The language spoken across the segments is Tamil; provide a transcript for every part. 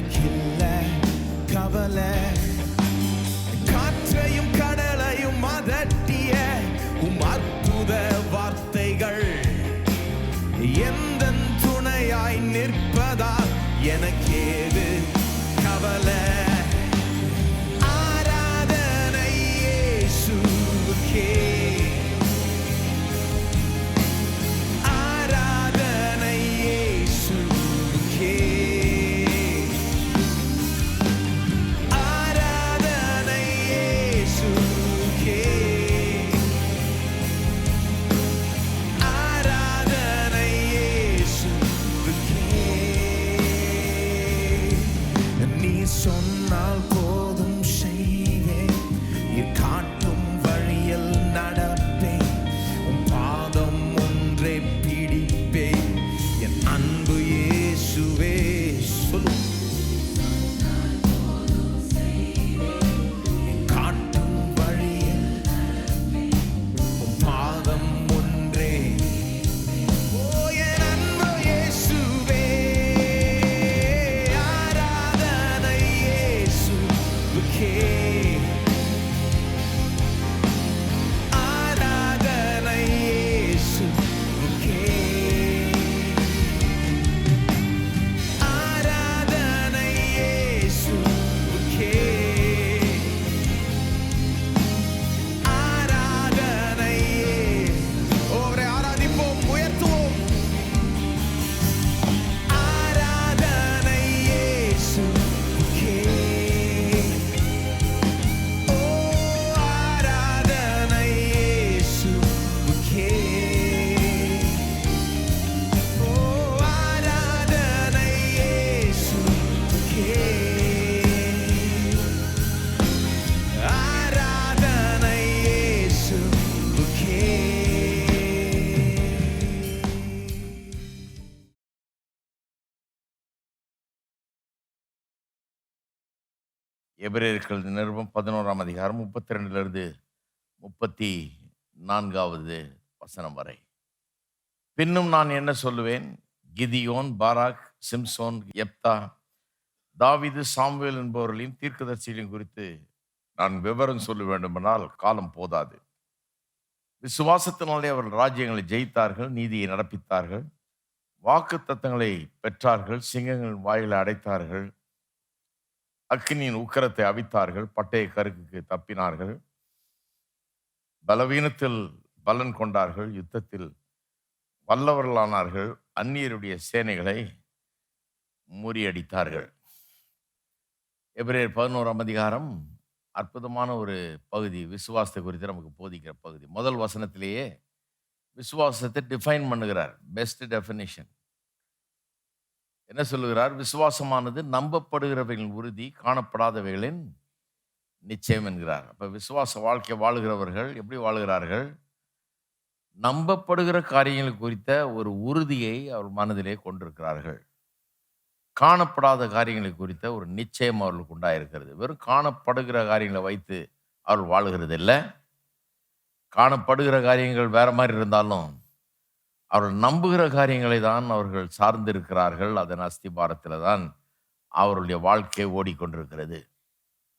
எனக்கில்ல கவலை. காற்றையும் கடலையும் அதட்டிய அற்புத வார்த்தைகள் எந்தன் துணையாய் நிற்பதா எனக்கேது கவலை. ஆராதனை இயேசுவுக்கே, ஆராதனை இயேசுவுக்கே, ஆராதனை இயேசுவுக்கே, ஆராதனை இயேசுவுக்கே. நீ சொன்னால் போதும் செய்வேன், நீ காட்டும் வழியில் நடப்பேன், உன் பாதம் ஒன்றே பிடிப்பேன் என் அன்பு இயேசுவே. சொல்லு. காட்டும் வழியில் உன் பாதம் ஒன்றே. ஓ என் அன்பு இயேசுவே, ஆராதனை இயேசுவுக்கே, ஆராதனை இயேசுவுக்கே, ஆராதனை இயேசுவுக்கே, ஆராதனை. அவரை ஆராதிப்போம், உயர்த்துவோம். ஆராதனை இயேசுவுக்கே, ஓ ஆராதனை இயேசுவுக்கே, ஓ ஆராதனை இயேசுவுக்கே, ஆராதனை இயேசுவுக்கே. எபிரேயர்கள் நிருபம் 11ஆம் அதிகாரம் 32 34 வசனம் வரை. பின்னும் நான் என்ன சொல்லுவேன்? கிதியோன், பாராக், சிம்சோன், யெப்தா, தாவீது, சாமுவேல் என்பவர்களையும் தீர்க்கதரிசிகளையும் குறித்து நான் விவரம் சொல்ல வேண்டுமானால் காலம் போதாது. விசுவாசத்தினாலே அவர்கள் ராஜ்யங்களை ஜெயித்தார்கள், நீதியை நடப்பித்தார்கள், வாக்குத்தத்தங்களை பெற்றார்கள், சிங்கங்களின் வாயிலை அடைத்தார்கள், அக்கினியின் உக்கிரத்தை அவித்தார்கள், பட்டய கருக்குக்கு தப்பினார்கள், பலவீனத்தில் பலன் கொண்டார்கள், யுத்தத்தில் வல்லவர்களானார்கள், அந்நியருடைய சேனைகளை முறியடித்தார்கள். எபிரேயர் 11ஆம் அதிகாரம் அற்புதமான ஒரு பகுதி, விசுவாசத்தை குறித்து நமக்கு போதிக்கிற பகுதி. முதல் வசனத்திலேயே விசுவாசத்தை டிஃபைன் பண்ணுகிறார். பெஸ்ட் டெஃபினிஷன் என்ன சொல்லுகிறார்? விசுவாசமானது நம்பப்படுகிறவைகளின் உறுதி, காணப்படாதவைகளின் நிச்சயம் என்கிறார். அப்ப விசுவாச வாழ்க்கை வாழுகிறவர்கள் எப்படி வாழுகிறார்கள்? நம்பப்படுகிற காரியங்கள் குறித்த ஒரு உறுதியை அவர் மனதிலே கொண்டிருக்கிறார்கள். காணப்படாத காரியங்களை குறித்த ஒரு நிச்சயம் அவர்களுக்கு உண்டாயிருக்கிறது. வெறும் காணப்படுகிற காரியங்களை வைத்து அவர்கள் வாழுகிறது இல்லை. காணப்படுகிற காரியங்கள் வேற மாதிரி இருந்தாலும் அவர்கள் நம்புகிற காரியங்களை தான் அவர்கள் சார்ந்திருக்கிறார்கள். அதன் அஸ்திபாரத்தில் தான் அவருடைய வாழ்க்கை ஓடிக்கொண்டிருக்கிறது.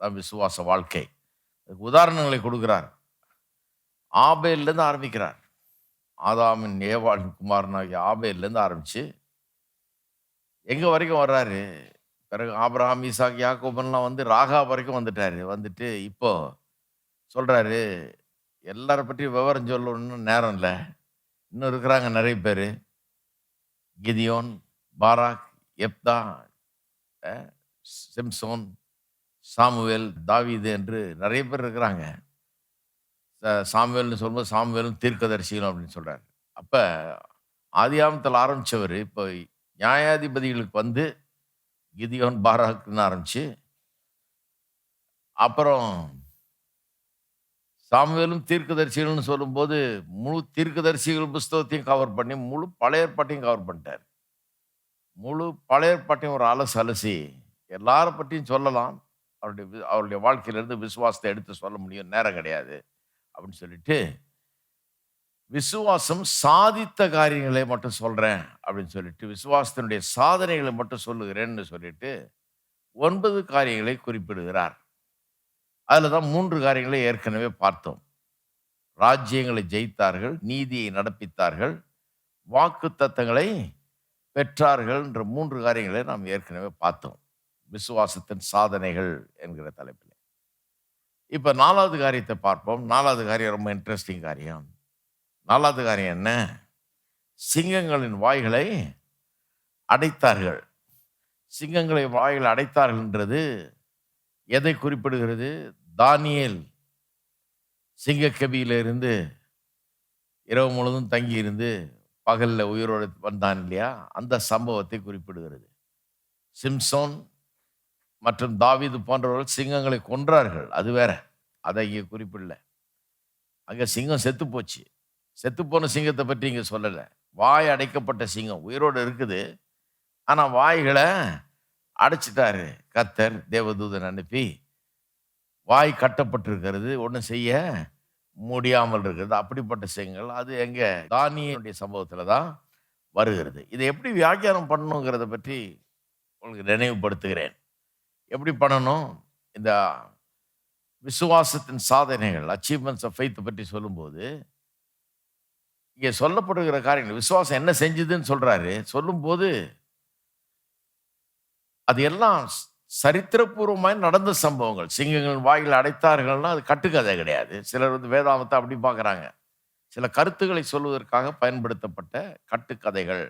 தான் விசுவாச வாழ்க்கை. அதுக்கு உதாரணங்களை கொடுக்கிறார். ஆபேல்லேருந்து ஆரம்பிக்கிறார். ஆதாமின் ஏவாளின் குமாரனாகிய ஆபேல்லேருந்து ஆரம்பிச்சு எங்க வரைக்கும் வர்றாரு. பிறகு ஆபிரகாம், ஈசாக், யாக்கோபெல்லாம் வந்து ராகா வரைக்கும் வந்துட்டாரு. வந்துட்டு இப்போ சொல்றாரு, எல்லாரை பற்றியும் விவரம் சொல்லணும்னு நேரம் இல்லை, இன்னும் இருக்கிறாங்க நிறைய பேர். கிதியோன், பாராக், யெப்தா, சிம்சோன், சாமுவேல், தாவீது என்று நிறைய பேர் இருக்கிறாங்க. சாமுவேல்னு சொல்லும்போது சாமுவேலும் தீர்க்கதரிசிகளும் அப்படின்னு சொல்றாரு. அப்ப ஆதியாமத்தில் ஆரம்பிச்சவர் இப்போ நியாயாதிபதிகளுக்கு வந்து கிதியோன், பாராக்னு ஆரம்பிச்சு அப்புறம் சாமுவேலும் தீர்க்கதரிசிகள்னு சொல்லும்போது முழு தீர்க்கதரிசிகள் புஸ்தகத்தையும் கவர் பண்ணி முழு பழைய ஏற்பாட்டையும் கவர் பண்ணிட்டார். முழு பழைய ஏற்பாட்டையும் ஒரு அலசி எல்லார பற்றியும் சொல்லலாம். அவருடைய வாழ்க்கையிலிருந்து விசுவாசத்தை எடுத்து சொல்ல முடியும், நேரம் கிடையாது அப்படின்னு சொல்லிட்டு விசுவாசம் சாதித்த காரியங்களை மட்டும் சொல்றேன் அப்படின்னு சொல்லிட்டு, விசுவாசத்தினுடைய சாதனைகளை மட்டும் சொல்லுகிறேன்னு சொல்லிட்டு 9 காரியங்களை குறிப்பிடுகிறார். அதுல தான் 3 காரியங்களை ஏற்கனவே பார்த்தோம். ராஜ்யங்களை ஜெயித்தார்கள், நீதியை நடப்பித்தார்கள், வாக்குத்தத்தங்களை பெற்றார்கள் என்ற 3 காரியங்களை நாம் ஏற்கனவே பார்த்தோம். விசுவாசத்தின் சாதனைகள் என்கிற தலைப்பில். இப்ப 4வது காரியத்தை பார்ப்போம். 4வது காரியம் ரொம்ப இன்ட்ரெஸ்டிங் காரியம். 4வது காரியம் என்ன? சிங்கங்களின் வாய்களை அடைத்தார்கள். சிங்கங்களை வாய்களை அடைத்தார்கள் என்றது எதை குறிப்பிடுகிறது? தானியேல் சிங்கக்கவியிலிருந்து இரவு முழுவதும் தங்கியிருந்து பகல்ல உயிரோடு வந்தான் இல்லையா? அந்த சம்பவத்தை குறிப்பிடுகிறது. சிம்சோன் மற்றும் தாவீது போன்றவர்கள் சிங்கங்களை கொன்றார்கள். அது வேற. அதை இங்க குறிப்பிடல. அங்க சிங்கம் செத்து போச்சு. செத்துப்போன சிங்கத்தை பற்றி இங்க சொல்லல. வாய் அடைக்கப்பட்ட சிங்கம் உயிரோடு இருக்குது. ஆனா வாய்களை அடைச்சிட்டாரு கர்த்தர். தேவதூதன் அனுப்பி வாய் கட்டப்பட்டிருக்கிறது, ஒண்ணும் செய்ய முடியாமல் இருக்கிறது. அப்படிப்பட்ட சிங்கங்கள் அது எங்க? தானியேலுடைய சம்பவத்துல தான் வருகிறது. இதை எப்படி வியாக்கியானம் பண்ணணுங்கிறத பற்றி உங்களுக்கு நினைவுபடுத்துகிறேன். எப்படி பண்ணணும்? இந்த விசுவாசத்தின் சாதனைகள், அச்சீவ்மெண்ட்ஸ் ஆஃப் ஃபெய்த் பற்றி சொல்லும்போது, இங்கே சொல்லப்படுகிற காரியங்கள் விசுவாசம் என்ன செஞ்சதுன்னு சொல்றாரு. சொல்லும்போது அது எல்லாம் சரித்திரபூர்வமாய் நடந்த சம்பவங்கள். சிங்கங்கள் வாயில் அடைத்தார்கள்னா அது கட்டுக்கதை கிடையாது. சிலர் வந்து வேதாமத்தை அப்படி பார்க்குறாங்க. சில கருத்துக்களை சொல்வதற்காக பயன்படுத்தப்பட்ட கட்டுக்கதைகள்.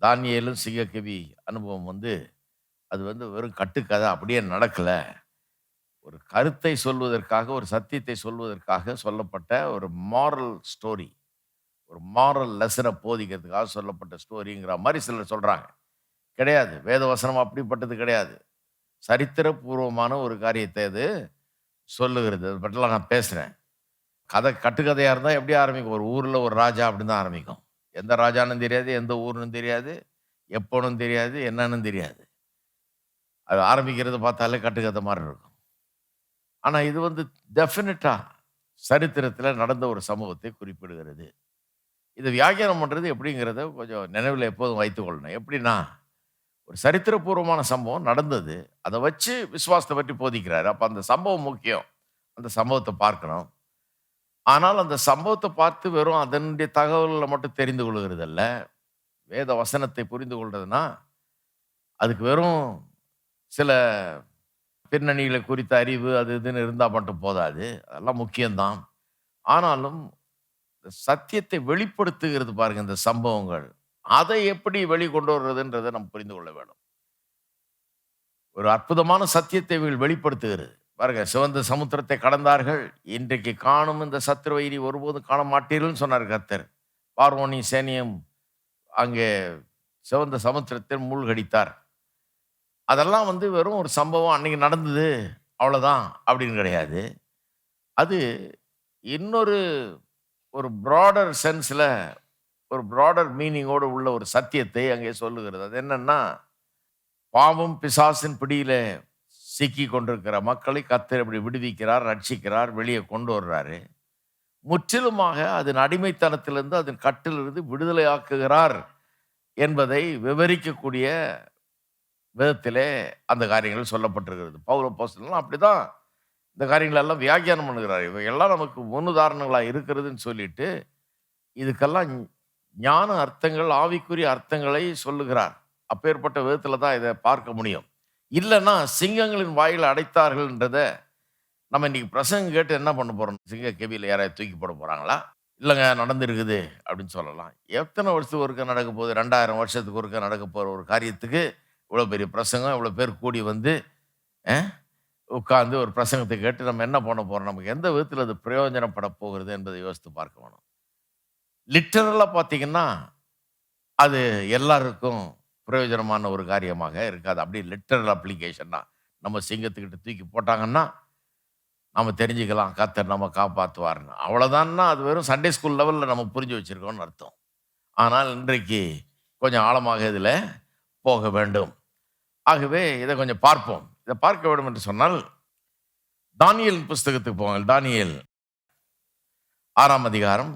தானியேலும் சிங்கக்கவி அனுபவம் வந்து அது வந்து வெறும் கட்டுக்கதை, அப்படியே நடக்கல. ஒரு கருத்தை சொல்வதற்காக, ஒரு சத்தியத்தை சொல்வதற்காக சொல்லப்பட்ட ஒரு மாரல் ஸ்டோரி, ஒரு மாரல் லெசனை போதிக்கிறதுக்காக சொல்லப்பட்ட ஸ்டோரிங்கிற மாதிரி சிலர் சொல்றாங்க. கிடையாது. வேதவசனம் அப்படிப்பட்டது கிடையாது. சரித்திரபூர்வமான ஒரு காரியத்தை அது சொல்லுகிறது. அது பற்றிலாம் நான் பேசுறேன். கதை கட்டுக்கதையா இருந்தா எப்படி ஆரம்பிக்கும்? ஒரு ஊர்ல ஒரு ராஜா அப்படின்னு தான் ஆரம்பிக்கும். எந்த ராஜான்னு தெரியாது, எந்த ஊர்ன்னு தெரியாது, எப்போன்னு தெரியாது, என்னன்னு தெரியாது. அது ஆரம்பிக்கிறது பார்த்தாலே கட்டுக்கதை மாதிரி இருக்கும். ஆனா இது வந்து டெஃபினட்டா சரித்திரத்துல நடந்த ஒரு சம்பவத்தை குறிப்பிடுகிறது. இதை வியாக்கியானம் பண்றது எப்படிங்கிறத கொஞ்சம் நினைவில் எப்போதும் வைத்துக் கொள்ளணும். எப்படின்னா, ஒரு சரித்திரபூர்வமான சம்பவம் நடந்தது. அதை வச்சு விசுவாசத்தை பற்றி போதிக்கிறாரு. அப்ப அந்த சம்பவம் முக்கியம். அந்த சம்பவத்தை பார்க்கணும். ஆனால் அந்த சம்பவத்தை பார்த்து வெறும் அதனுடைய தகவல்களை மட்டும் தெரிந்து கொள்கிறது அல்ல. வேத வசனத்தை புரிந்து கொள்றதுன்னா, அதுக்கு வெறும் சில பின்னணிகளை குறித்த அறிவு அது இதுன்னு இருந்தா மட்டும் போதாது. அதெல்லாம் முக்கியம்தான். ஆனாலும் சத்தியத்தை வெளிப்படுத்துகிறது பாருங்க இந்த சம்பவங்கள். அதை எப்படி வெளிக்கொண்டு வர்றதுன்றதை நம்ம புரிந்து கொள்ள வேண்டும். ஒரு அற்புதமான சத்தியத்தை இவர்கள் வெளிப்படுத்துகிறது. பாருங்க, சிவந்த சமுத்திரத்தை கடந்தார்கள். இன்றைக்கு காணும் இந்த சத்துருவை இனி ஒருபோதும் காண மாட்டீர்கள்னு சொன்னார் கர்த்தர். பார்வோனி சேனியம் அங்கே சிவந்த சமுத்திரத்தில் மூழ்கடித்தார். அதெல்லாம் வந்து வெறும் ஒரு சம்பவம் அன்னைக்கு நடந்தது அவ்வளவுதான் அப்படின்னு கிடையாது. அது இன்னொரு ஒரு பிராடர் சென்ஸ்ல ஒரு பிராடர் மீனிங்கோடு உள்ள ஒரு சத்தியத்தை அங்கே சொல்லுகிறது. அது என்னன்னா, பாவம் பிசாசின் பிடியில சிக்கி கொண்டிருக்கிற மக்களை கர்த்தர் இப்படி விடுவிக்கிறார், ரட்சிக்கிறார், வெளியே கொண்டு வர்றாரு. முற்றிலுமாக அதன் அடிமைத்தனத்திலிருந்து, அதன் கட்டிலிருந்து விடுதலை ஆக்குகிறார் என்பதை விவரிக்கக்கூடிய விதத்திலே அந்த காரியங்கள் சொல்லப்பட்டிருக்கிறது. பவுல் அப்போஸ்தலன் அப்படிதான் இந்த காரியங்கள் எல்லாம் வியாக்கியானம் பண்ணுகிறார். இவையெல்லாம் நமக்கு முன்னுதாரணங்களா இருக்கிறதுன்னு சொல்லிட்டு, இதுக்கெல்லாம் ஞான அர்த்தங்கள், ஆவிக்குரிய அர்த்தங்களை சொல்லுகிறார். அப்பேற்பட்ட விதத்துல தான் இதை பார்க்க முடியும். இல்லைன்னா சிங்கங்களின் வாயில அடைத்தார்கள்ன்றத நம்ம இன்னைக்கு பிரசங்கம் கேட்டு என்ன பண்ண போறோம்? சிங்க கெபியில யாராவது தூக்கி போட போறாங்களா? இல்லைங்க நடந்திருக்குது அப்படின்னு சொல்லலாம். எத்தனை வருஷத்துக்கு ஒருக்கா நடக்க போகுது? 2000 வருஷத்துக்கு ஒருக்கா நடக்க போற ஒரு காரியத்துக்கு இவ்வளோ பெரிய பிரசங்கம், இவ்வளோ பேர் கூடி வந்து உட்கார்ந்து ஒரு பிரசங்கத்தை கேட்டு நம்ம என்ன பண்ண போறோம்? நமக்கு எந்த விதத்தில் அது பிரயோஜனப்பட போகிறது என்பதை யோசித்து பார்க்க வேணும். லிட்டரலா பார்த்தீங்கன்னா, அது எல்லாருக்கும் பிரயோஜனமான ஒரு காரியமாக இருக்காது. அப்படியே லிட்டரல் அப்ளிகேஷன்னா, நம்ம சிங்கத்துக்கிட்ட தூக்கி போட்டாங்கன்னா, நம்ம தெரிஞ்சுக்கலாம் கர்த்தர் நம்ம காப்பாற்றுவார்ன்னு. அவ்வளோதான்னா அது வெறும் சண்டே ஸ்கூல் லெவலில் நம்ம புரிஞ்சு வச்சிருக்கோம்னு அர்த்தம். ஆனால் இன்றைக்கு கொஞ்சம் ஆழமாக இதில் போக வேண்டும். ஆகவே இதை கொஞ்சம் பார்ப்போம். இதை பார்க்க வேண்டும் என்று சொன்னால், தானியேல் புஸ்தகத்துக்கு போங்க. தானியேல் 6ஆம் அதிகாரம்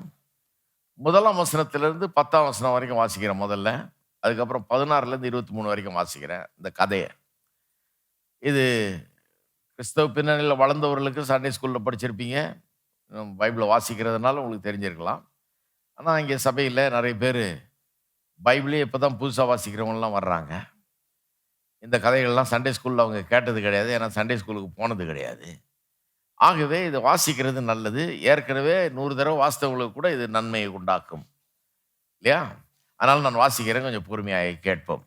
1ஆம் வசனத்திலிருந்து 10ஆம் வசனம் வரைக்கும் வாசிக்கிறேன் முதல்ல. அதுக்கப்புறம் 16லேருந்து 23 வரைக்கும் வாசிக்கிறேன் இந்த கதையை. இது கிறிஸ்தவ பின்னணியில வளர்ந்தவர்களுக்கு சண்டே ஸ்கூல்ல படிச்சிருப்பீங்க. பைபிள வாசிக்கிறதுனால உங்களுக்கு தெரிஞ்சிருக்கலாம். ஆனா, இங்க சபையில நெறைய பேரு பைபிளே இப்ப தான் புதுசா வாசிக்கிறவங்கலாம் வர்றாங்க. இந்த கதைகள்லாம் சண்டே ஸ்கூல்ல அவங்க கேட்டது கிடையாது. ஏன்னா சண்டே ஸ்கூலுக்கு போனது கிடையாது. ஆகவே இத வாசிக்கிறது நல்லது. ஏற்கனவே 100 தடவ வாசித்தவங்களுக்கு கூட இது நன்மையை உண்டாக்கும். இல்லையா? அதனால நான் வாசிக்கிறேன். கொஞ்சம் பொறுமையாய் கேட்போம்.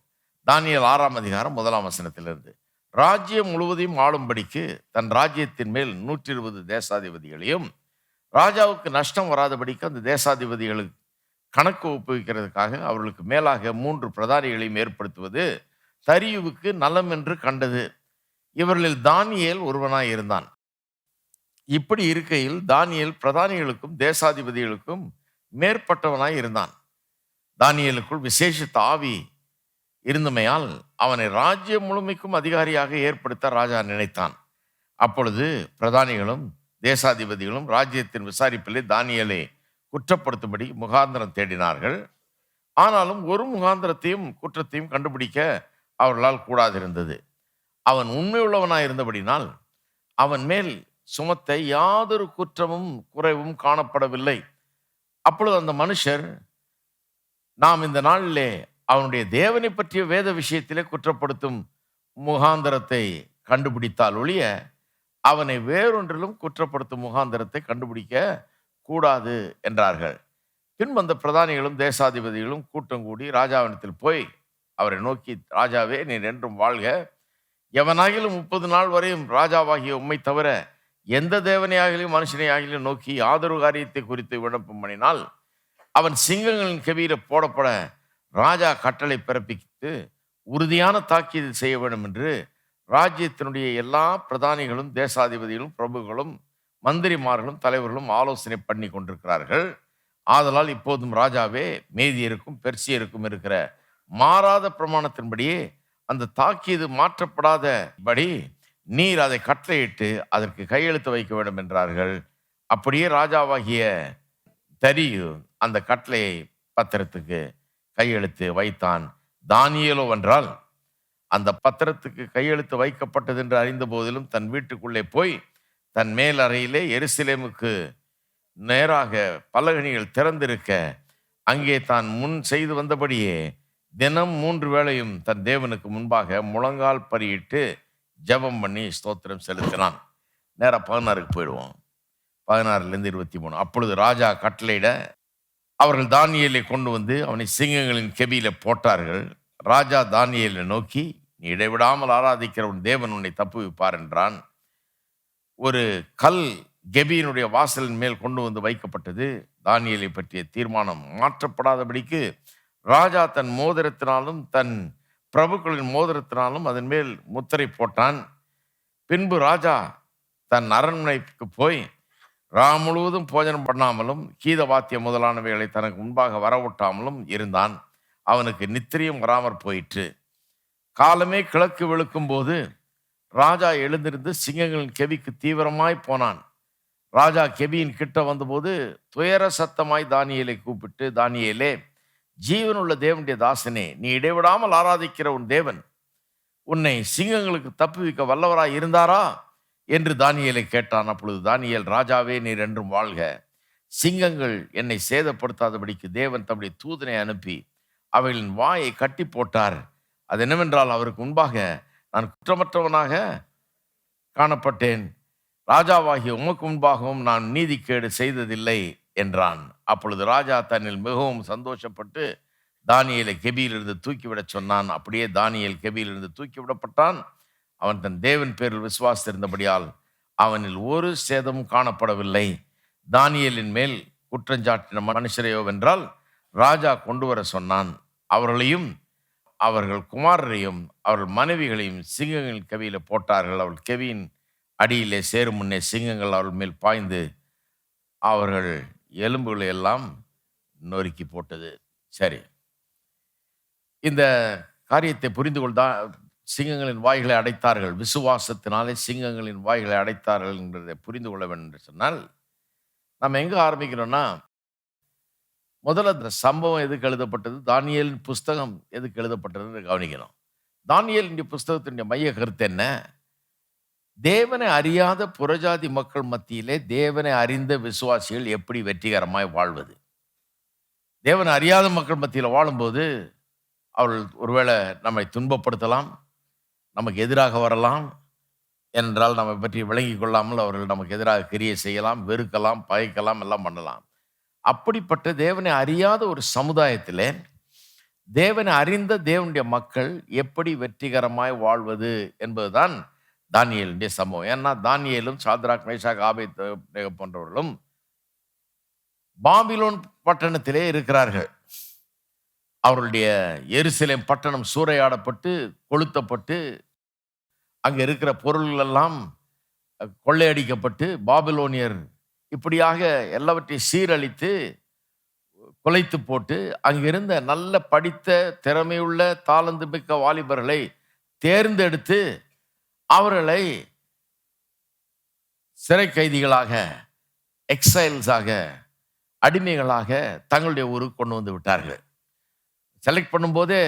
தானியேல் 6ஆம் அதிகாரம் 1ஆம் வசனத்திலிருந்து. ராஜ்யம் முழுவதையும் ஆளும்படிக்கு தன் ராஜ்யத்தின் மேல் 120 தேசாதிபதிகளையும், ராஜாவுக்கு நஷ்டம் வராதபடிக்கு அந்த தேசாதிபதிகளுக்கு கணக்கு ஒப்புவிக்கிறதுக்காக அவர்களுக்கு மேலாக 3 பிரதானிகளையும் ஏற்படுத்துவது தரியுவுக்கு நலம் என்று கண்டது. இவர்களில் தானியேல் ஒருவனாய் இருந்தான். இப்படி இருக்கையில் தானியேல் பிரதானிகளுக்கும் தேசாதிபதிகளுக்கும் மேற்பட்டவனாய் இருந்தான். தானியேலுக்குள் விசேஷித்த ஆவி இருந்தமையால் அவனை ராஜ்யம் முழுமைக்கும் அதிகாரியாக ஏற்படுத்த ராஜா நினைத்தான். அப்பொழுது பிரதானிகளும் தேசாதிபதிகளும் ராஜ்யத்தின் விசாரிப்பிலே தானியேலை குற்றப்படுத்தும்படி முகாந்திரம் தேடினார்கள். ஆனாலும் ஒரு முகாந்திரத்தையும் குற்றத்தையும் கண்டுபிடிக்க அவர்களால் கூடாதிருந்தது. அவன் உண்மையுள்ளவனாய் இருந்தபடினால் அவன் மேல் சுமத்த யாதொரு குற்றமும் குறைவும் காணப்படவில்லை. அப்பொழுது அந்த மனுஷர், நாம் இந்த நாளிலே அவனுடைய தேவனை பற்றிய வேத விஷயத்திலே குற்றப்படுத்தும் முகாந்தரத்தை கண்டுபிடித்தால் ஒழிய அவனை வேறொன்றிலும் குற்றப்படுத்தும் முகாந்தரத்தை கண்டுபிடிக்க கூடாது என்றார்கள். பின் வந்த பிரதானிகளும் தேசாதிபதிகளும் கூட்டம் கூடி ராஜாவினத்தில் போய் அவரை நோக்கி, ராஜாவே, நீர் என்றும் வாழ்க. எவனாகிலும் 30 நாள் வரையும் ராஜாவாகிய உம்மை தவிர எந்த தேவனையாகிலும் மனுஷனையாகிலும் நோக்கி ஆதரவு காரியத்தை குறித்து விண்ணப்பம் பண்ணினால் அவன் சிங்கங்களின் கெவியில போடப்பட ராஜா கட்டளை பிறப்பித்து உறுதியான தாக்கீது செய்ய வேண்டும் என்று ராஜ்யத்தினுடைய எல்லா பிரதானிகளும் தேசாதிபதிகளும் பிரபுகளும் மந்திரிமார்களும் தலைவர்களும் ஆலோசனை பண்ணி கொண்டிருக்கிறார்கள். ஆதலால் இப்போதும் ராஜாவே, மேதியருக்கும் பெர்சியருக்கும் இருக்கிற மாறாத பிரமாணத்தின்படியே அந்த தாக்கீது மாற்றப்படாதபடி நீர் அதை கட்டளையிட்டு அதற்கு கையெழுத்து வைக்க வேண்டும் என்றார்கள். அப்படியே ராஜாவாகிய தரியு அந்த கட்டளையை பத்திரத்துக்கு கையெழுத்து வைத்தான். தானியேலோ வென்றால் அந்த பத்திரத்துக்கு கையெழுத்து வைக்கப்பட்டது என்று அறிந்த போதிலும் தன் வீட்டுக்குள்ளே போய் தன் மேல் அறையிலே எருசலேமுக்கு நேராக பலகணிகள் திறந்திருக்க அங்கே தான் முன் செய்து வந்தபடியே தினம் 3 வேளையும் தன் தேவனுக்கு முன்பாக முழங்கால் படியிட்டு ஜெபம் பண்ணி ஸ்தோத்திரம் செலுத்தினான். நேரா 16க்கு போயிடுவோம். 16லேருந்து 23. அப்பொழுது ராஜா கட்டளையிட அவர்கள் தானியேலை கொண்டு வந்து அவனை சிங்கங்களின் கெபியில போட்டார்கள். ராஜா தானியேலை நோக்கி, நீ இடைவிடாமல் ஆராதிக்கிற உன் தேவன் உன்னை தப்புவிப்பார் என்றான். ஒரு கல் கெபியினுடைய வாசலின் மேல் கொண்டு வந்து வைக்கப்பட்டது. தானியேலை பற்றிய தீர்மானம் மாற்றப்படாதபடிக்கு ராஜா தன் மோதிரத்தினாலும் தன் பிரபுக்களின் மோதிரத்தினாலும் அதன் மேல் முத்திரை போட்டான். பின்பு ராஜா தன் அரண்மனைக்கு போய் முழுவதும் போஜனம் பண்ணாமலும் கீத வாத்தியம் முதலானவைகளை தனக்கு முன்பாக வரவிட்டாமலும் இருந்தான். அவனுக்கு நித்திரியும் வராமற் போயிற்று. காலமே கிழக்கு வெளுக்கும் போது ராஜா எழுந்திருந்து சிங்கங்களின் கெபிக்கு தீவிரமாய் போனான். ராஜா கெபியின் கிட்ட வந்தபோது துயர சத்தமாய் தானியேலை கூப்பிட்டு, தானியேலே, ஜீவனுள்ள தேவனுடைய தாசனே, நீ இடைவிடாமல் ஆராதிக்கிற உன் தேவன் உன்னை சிங்கங்களுக்கு தப்புவிக்க வல்லவராய் இருந்தாரா என்று தானியேலை கேட்டான். அப்பொழுது தானியேல், ராஜாவே, நீர் என்றும் வாழ்க. சிங்கங்கள் என்னை சேதப்படுத்தாதபடிக்கு தேவன் தம்முடைய தூதனை அனுப்பி அவைகளின் வாயை கட்டி போட்டார். அது என்னவென்றால், அவருக்கு முன்பாக நான் குற்றமற்றவனாக காணப்பட்டேன். ராஜாவாகிய உமக்கு முன்பாகவும் நான் நீதிக்கேடு செய்ததில்லை என்றான். அப்பொழுது ராஜா தன்னில் மிகவும் சந்தோஷப்பட்டு தானியேலை கெபியிலிருந்து தூக்கிவிடச் சொன்னான். அப்படியே தானியேல் கெபியிலிருந்து தூக்கிவிடப்பட்டான். அவன் தன் தேவன் பேரில் விசுவாசித்திருந்தபடியால் அவனில் ஒரு சேதமும் காணப்படவில்லை. தானியேலின் மேல் குற்றஞ்சாட்டின மனுஷரையோ வென்றால் ராஜா கொண்டு வர சொன்னான். அவர்களையும் அவர்கள் குமாரரையும் அவர்கள் மனைவிகளையும் சிங்கங்களின் கெபியில போட்டார்கள். அவர்கள் கெபியின் அடியிலே சேரும் முன்னே சிங்கங்கள் அவர்கள் மேல் பாய்ந்து அவர்கள் எலும்புகளை எல்லாம் நொறுக்கி போட்டது. சரி, இந்த காரியத்தை புரிந்து கொள்தா சிங்கங்களின் வாய்களை அடைத்தார்கள். விசுவாசத்தினாலே சிங்கங்களின் வாய்களை அடைத்தார்கள் என்பதை புரிந்து கொள்ள வேண்டும் என்று சொன்னால், நம்ம எங்க ஆரம்பிக்கிறோம்னா, முதல்ல அந்த சம்பவம் எதுக்கு எழுதப்பட்டது, தானியேலின் புஸ்தகம் எதுக்கு எழுதப்பட்டதுன்னு கவனிக்கணும். தானியேலின் புஸ்தகத்தினுடைய மைய கருத்து என்ன? தேவனை அறியாத புறஜாதி மக்கள் மத்தியிலே தேவனை அறிந்த விசுவாசிகள் எப்படி வெற்றிகரமாய் வாழ்வது? தேவனை அறியாத மக்கள் மத்தியில வாழும்போது, அவர்கள் ஒருவேளை நம்மை துன்பப்படுத்தலாம், நமக்கு எதிராக வரலாம். ஏனென்றால் நம்மை பற்றி விளங்கிக் கொள்ளாமல் அவர்கள் நமக்கு எதிராக கிரியை செய்யலாம், வெறுக்கலாம், பகைக்கலாம், எல்லாம் பண்ணலாம். அப்படிப்பட்ட தேவனை அறியாத ஒரு சமுதாயத்திலே, தேவனை அறிந்த தேவனுடைய மக்கள் எப்படி வெற்றிகரமாய் வாழ்வது என்பதுதான் தானியேலுடைய சம்பவம். ஏன்னா தானியேலும், சாத்ராக், மேஷாக், ஆபேத்நேகோ போன்றவர்களும் பாபிலோன் பட்டணத்திலே இருக்கிறார்கள். அவர்களுடைய எருசலேம் பட்டணம் சூறையாடப்பட்டு, கொளுத்தப்பட்டு, அங்க இருக்கிற பொருள்கள் எல்லாம் கொள்ளையடிக்கப்பட்டு, பாபிலோனியர் இப்படியாக எல்லாவற்றையும் சீரழித்து, குலைத்து போட்டு, அங்கிருந்த நல்ல படித்த, திறமையுள்ள, தாளந்து மிக்க வாலிபர்களை தேர்ந்தெடுத்து, அவர்களை சிறை கைதிகளாக, எக்ஸைல்ஸாக, அடிமைகளாக தங்களுடைய ஊருக்கு கொண்டு வந்து விட்டார்கள். செலக்ட் பண்ணும்போதே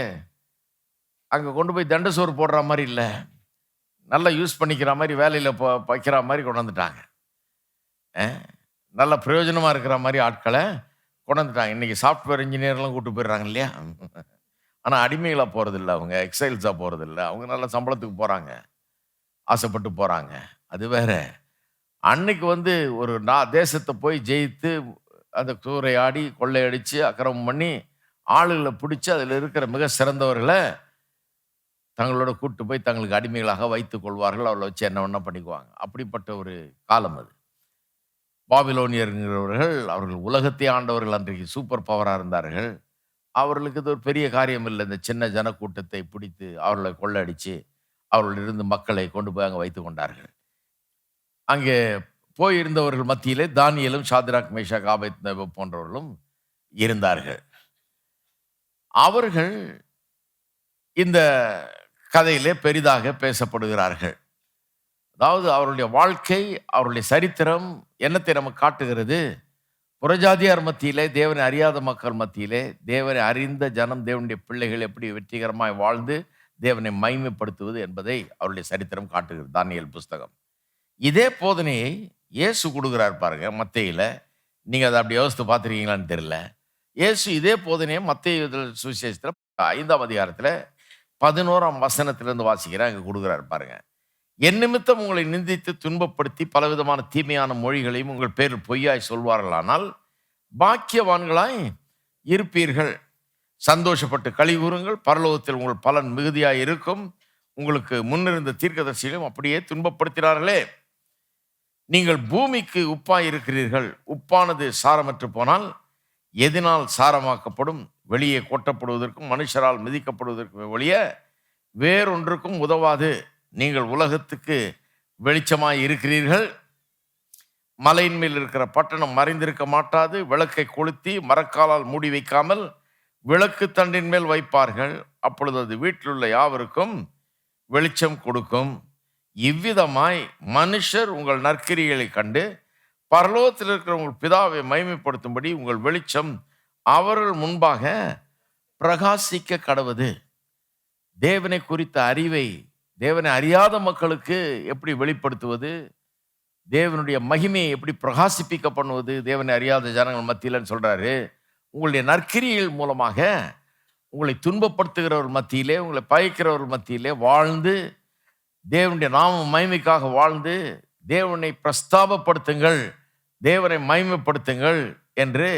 அங்கே கொண்டு போய் தண்ட சோறு போடுற மாதிரி இல்லை, நல்லா யூஸ் பண்ணிக்கிற மாதிரி, வேலையில் வைக்கிற மாதிரி கொண்டு வந்துட்டாங்க. நல்ல பிரயோஜனமாக இருக்கிற மாதிரி ஆட்களை கொண்டு வந்துட்டாங்க. இன்றைக்கி சாஃப்ட்வேர் இன்ஜினியர்லாம் கூப்பிட்டு போயிடுறாங்க இல்லையா? ஆனால் அடிமைகளாக போகிறதில்ல, அவங்க எக்ஸைல்ஸாக போகிறதில்ல. அவங்க நல்ல சம்பளத்துக்கு போகிறாங்க, ஆசைப்பட்டு போகிறாங்க. அது வேற. அன்னைக்கு வந்து ஒரு தேசத்தை போய் ஜெயித்து, அந்த சூறையாடி, கொள்ளையடித்து, அக்கிரமம் பண்ணி, ஆளுகளை பிடிச்சி அதில் இருக்கிற மிக சிறந்தவர்களை தங்களோட கூட்டு போய் தங்களுக்கு அடிமைகளாக வைத்துக் கொள்வார்கள். அவளை வச்சு என்ன வேணா பண்ணிக்குவாங்க. அப்படிப்பட்ட ஒரு காலம் அது. பாபிலோனியர்களவர்கள் அவர்கள் உலகத்தை ஆண்டவர்கள், அன்றைக்கு சூப்பர் பவராக இருந்தார்கள். அவர்களுக்கு இது ஒரு பெரிய காரியம் இல்லை. இந்த சின்ன ஜனக்கூட்டத்தை பிடித்து அவர்களை கொள்ளடிச்சு அவர்களிருந்து மக்களை கொண்டு போய் அங்கே வைத்து கொண்டார்கள். அங்கே போயிருந்தவர்கள் மத்தியிலே தானியேலும், சாத்ராக், மேஷாக், ஆபேத்நேகோ போன்றவர்களும் இருந்தார்கள். அவர்கள் இந்த கதையிலே பெரிதாக பேசப்படுகிறார்கள். அதாவது அவருடைய வாழ்க்கை, அவருடைய சரித்திரம் என்னத்தை நமக்கு காட்டுகிறது? புறஜாதியார் மத்தியிலே, தேவனை அறியாத மக்கள் மத்தியிலே, தேவனை அறிந்த ஜனம், தேவனுடைய பிள்ளைகள் எப்படி வெற்றிகரமாய் வாழ்ந்து தேவனை மகிமைப்படுத்துவது என்பதை அவருடைய சரித்திரம் காட்டுகிறது. தானியேல் புஸ்தகம். இதே போதனையை இயேசு கொடுக்குறார் பாருங்க மத்தேயில. நீங்க அதை அப்படி யோசித்து பார்த்துருக்கீங்களான்னு தெரியல. இயேசு இதே போதனையை மத்தேயு சுவிசேஷத்தில் 5ஆம் அதிகாரத்தில் 11ஆம் வசனத்திலிருந்து வாசிக்கிறேன், அங்கே கொடுக்குறாரு பாருங்க. என் நிமித்தம் உங்களை நிந்தித்து துன்பப்படுத்தி பலவிதமான தீமையான மொழிகளையும் உங்கள் பேரில் பொய்யாய் சொல்வார்களானால் பாக்கியவான்களாய் இருப்பீர்கள். சந்தோஷப்பட்டு களி கூறுங்கள், பரலோகத்தில் உங்கள் பலன் மிகுதியாய் இருக்கும். உங்களுக்கு முன்னிருந்த தீர்க்கதரிசிகளும் அப்படியே துன்பப்படுத்தினார்களே. நீங்கள் பூமிக்கு உப்பாய் இருக்கிறீர்கள். உப்பானது சாரமற்று போனால் எதனால் சாரமாக்கப்படும்? வெளியே கொட்டப்படுவதற்கும் மனுஷரால் மிதிக்கப்படுவதற்கும் ஒழிய வேறொன்றுக்கும் உதவாது. நீங்கள் உலகத்துக்கு வெளிச்சமாய் இருக்கிறீர்கள். மலையின் மேல் இருக்கிற பட்டணம் மறைந்திருக்க மாட்டாது. விளக்கை கொளுத்தி மரக்காலால் மூடி வைக்காமல் விளக்கு தண்டின் மேல் வைப்பார்கள். அப்பொழுது அது வீட்டில் உள்ள யாவருக்கும் வெளிச்சம் கொடுக்கும். இவ்விதமாய் மனுஷர் உங்கள் நற்கிரிகளை கண்டு பரலோகத்தில் இருக்கிற உங்கள் பிதாவை மகிமைப்படுத்தும்படி உங்கள் வெளிச்சம் அவர்கள் முன்பாக பிரகாசிக்க கடவுது. தேவனை குறித்த அறிவை தேவனை அறியாத மக்களுக்கு எப்படி வெளிப்படுத்துவது? தேவனுடைய மகிமையை எப்படி பிரகாசிப்பிக்க பண்ணுவது? தேவனை அறியாத ஜனங்கள் மத்தியிலன்னு சொல்றாரு. உங்களுடைய நற்கிரிகள் மூலமாக உங்களை துன்பப்படுத்துகிறவர் மத்தியிலே, உங்களை பகைக்கிறவர் மத்தியிலே வாழ்ந்து, தேவனுடைய நாம மகிமைக்காக வாழ்ந்து தேவனை பிரஸ்தாபப்படுத்துங்கள், தேவனை மகிமைப்படுத்துங்கள் என்று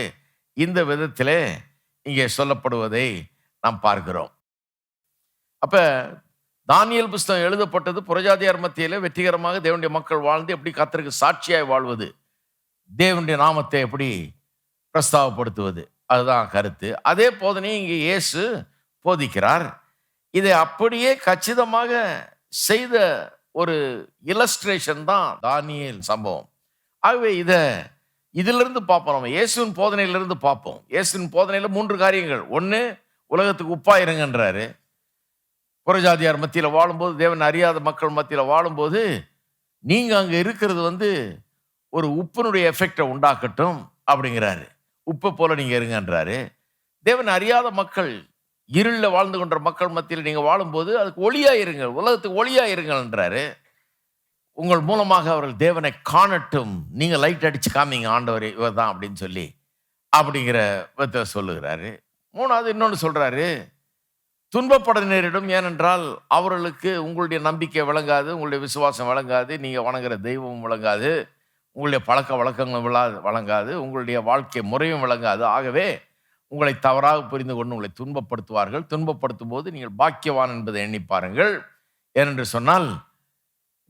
இந்த விதத்திலே இங்கே சொல்லப்படுவதை நாம் பார்க்கிறோம். அப்ப தானியேல் புஸ்தகம் எழுதப்பட்டது புறஜாதியார் மத்தியிலே வெற்றிகரமாக தேவனுடைய மக்கள் வாழ்ந்து எப்படி கர்த்தருக்கு சாட்சியாய் வாழ்வது, தேவனுடைய நாமத்தை எப்படி பிரஸ்தாபப்படுத்துவது, அதுதான் கருத்து. அதே போதனையை இங்கே இயேசு போதிக்கிறார். இதை அப்படியே கச்சிதமாக செய்த ஒரு இல்லஸ்ட்ரேஷன் தான் தானியேல் சம்பவம். ஆகவே இதிலிருந்து பார்ப்போம், நம்ம இயேசுவின் போதனையிலிருந்து பார்ப்போம். இயேசுவின் போதனையில் 3 காரியங்கள். ஒன்று, உலகத்துக்கு உப்பாயிருங்கன்றாரு. புறஜாதியார் மத்தியில் வாழும்போது, தேவன் அறியாத மக்கள் மத்தியில் வாழும்போது, நீங்கள் அங்கே இருக்கிறது ஒரு உப்பினுடைய எஃபெக்டை உண்டாக்கட்டும் அப்படிங்கிறாரு. உப்பை போல நீங்கள் இருங்கன்றாரு. தேவன் அறியாத மக்கள், இருளில் வாழ்ந்து கொண்ட மக்கள் மத்தியில் நீங்கள் வாழும்போது அதுக்கு ஒளியாக இருங்கள், உலகத்துக்கு ஒளியாக இருங்கள்ன்றாரு. உங்கள் மூலமாக அவர்கள் தேவனை காணட்டும். நீங்க லைட் அடிச்சு காமிங்க ஆண்டவரே இவர் தான் அப்படின்னு சொல்லி அப்படிங்கிற விதத்தை சொல்லுகிறாரு. 3வது இன்னொன்னு சொல்றாரு, துன்பப்பட நேரிடும். ஏனென்றால் அவர்களுக்கு உங்களுடைய நம்பிக்கை விளங்காது, உங்களுடைய விசுவாசம் விளங்காது, நீங்க வணங்குற தெய்வம் விளங்காது, உங்களுடைய பழக்க வழக்கங்கள் வழங்காது, உங்களுடைய வாழ்க்கை முறையும் விளங்காது. ஆகவே உங்களை தவறாக புரிந்து கொண்டு உங்களை துன்பப்படுத்துவார்கள். துன்பப்படுத்தும் போது நீங்கள் பாக்கியவான் என்பதை எண்ணி பாருங்கள். ஏனென்று சொன்னால்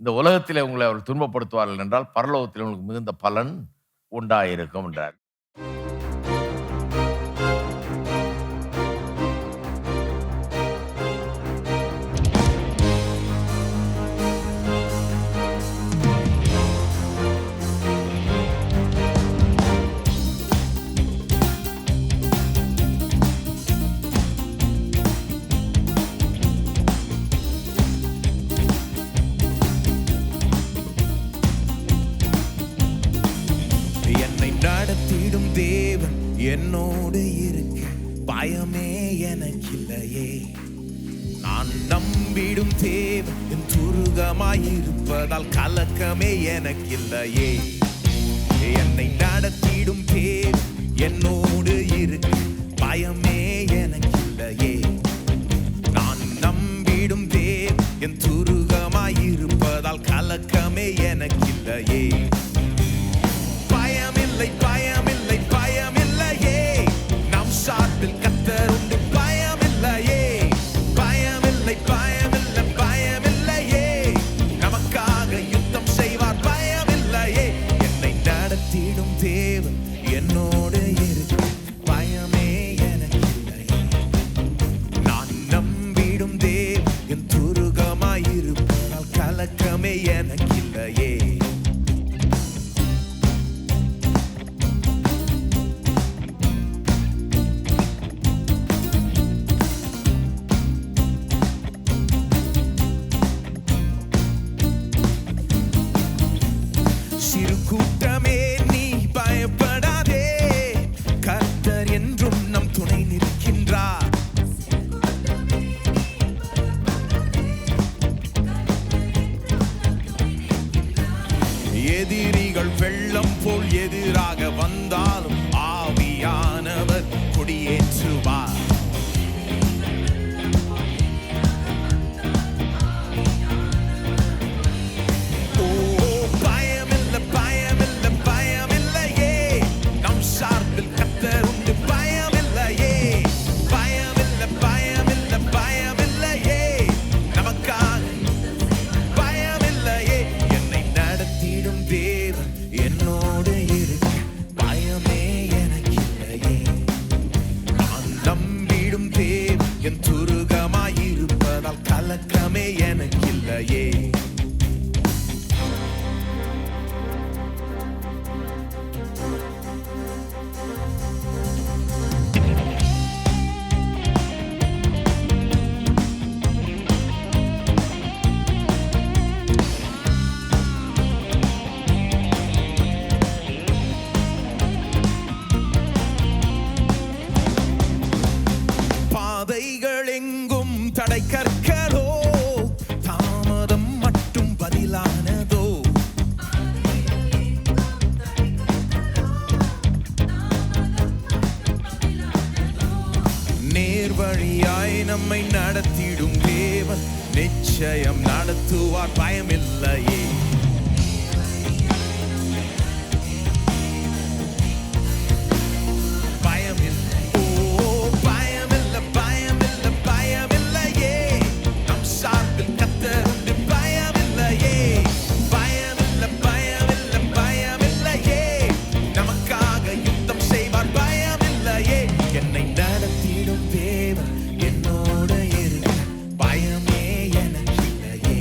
இந்த உலகத்திலே உங்களை அவர்கள் துன்பப்படுத்துவார்கள் என்றால் பரலோகத்தில் உங்களுக்கு மிகுந்த பலன் உண்டாயிருக்கும் என்றார். நடத்திடும் தேவன் என்னோடு இருக்க பயமே எனக்கில்லையே. நான் நம்பிடும் தேவன் என் துருகமாயிருப்பதால் கலக்கமே எனக்கில்லையே. என்னை நடத்திடும் தேவன் என்னோடு இருக்க பயமே எனக்கில்லையே. நான் நம்பிடும் தேவன் என் துருகமாயிருப்பதால் கலக்கமே எனக்கில்லையே. பயமில்லை பயமில்லை பயமில்லையே, நம் சார்பில் கர்த்தர் உண்டு. பயமில்லையே பயமில்லை பயமில்லை பயமில்லையே, நமக்காக யுத்தம் செய்வார். பயமில்லையே, என்னை நடத்திடும் தேவன் என்னோடு இருக்கு பயமே எனக்கில்லையே. நான் நம்பிடும் தேவன் என் துருகமாயிருப்பதால் கலக்கமே எனக்கில்லையே. சிறு கூட்டமே நீ பயப்படாதே, கர்த்தர் என்றும் நம் துணை நிற்கின்றார். எதிரிகள் வெள்ளம் போல் எதிராக வந்தாலும் ஆவியானவர் கொடியேற்றுவார். என்னோடு இருக்கு பயமே எனக்கில்லையே. நான் நம்பிடும் தேவன் என் துருகமாயிருப்பதால் கலக்கமே எனக்கில்லையே. பாதைகள் எங்கும் தடை கற்களோ, தாமதம் மட்டும் பதிலானதோ. நேர்வழியாய் நம்மை நடத்திடும் தேவன் நிச்சயம் நடத்துவார். பயமில்லையே என்னோட இருக்கு பயமே எனக்கில்லையே.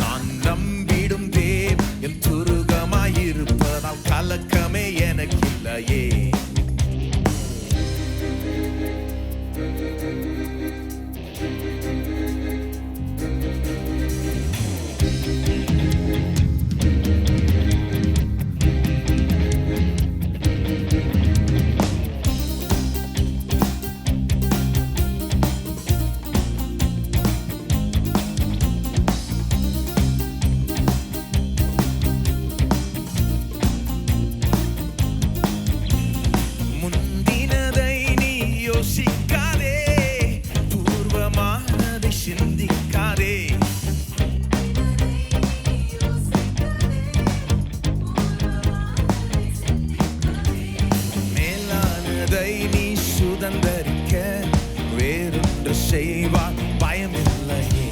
நான் அலங்கரிக்க வேறொன்று செய்வார் பயமில்லையே.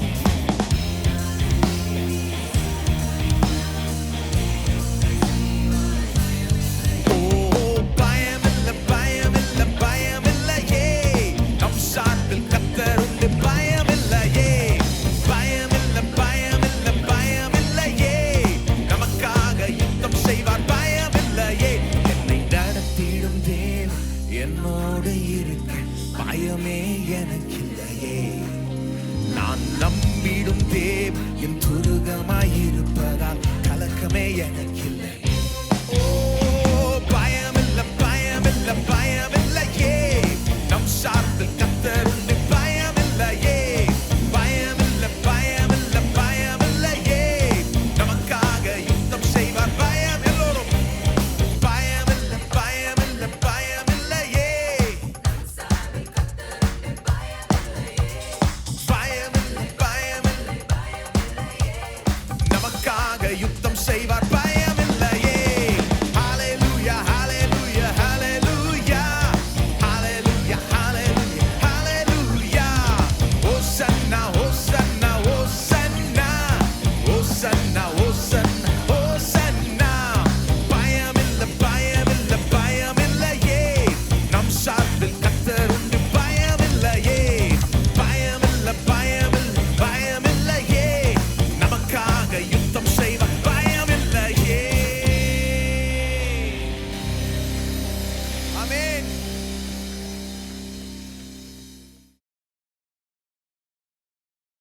என்னோடு இருக்க பயமே எனக்கில்லையே. நான்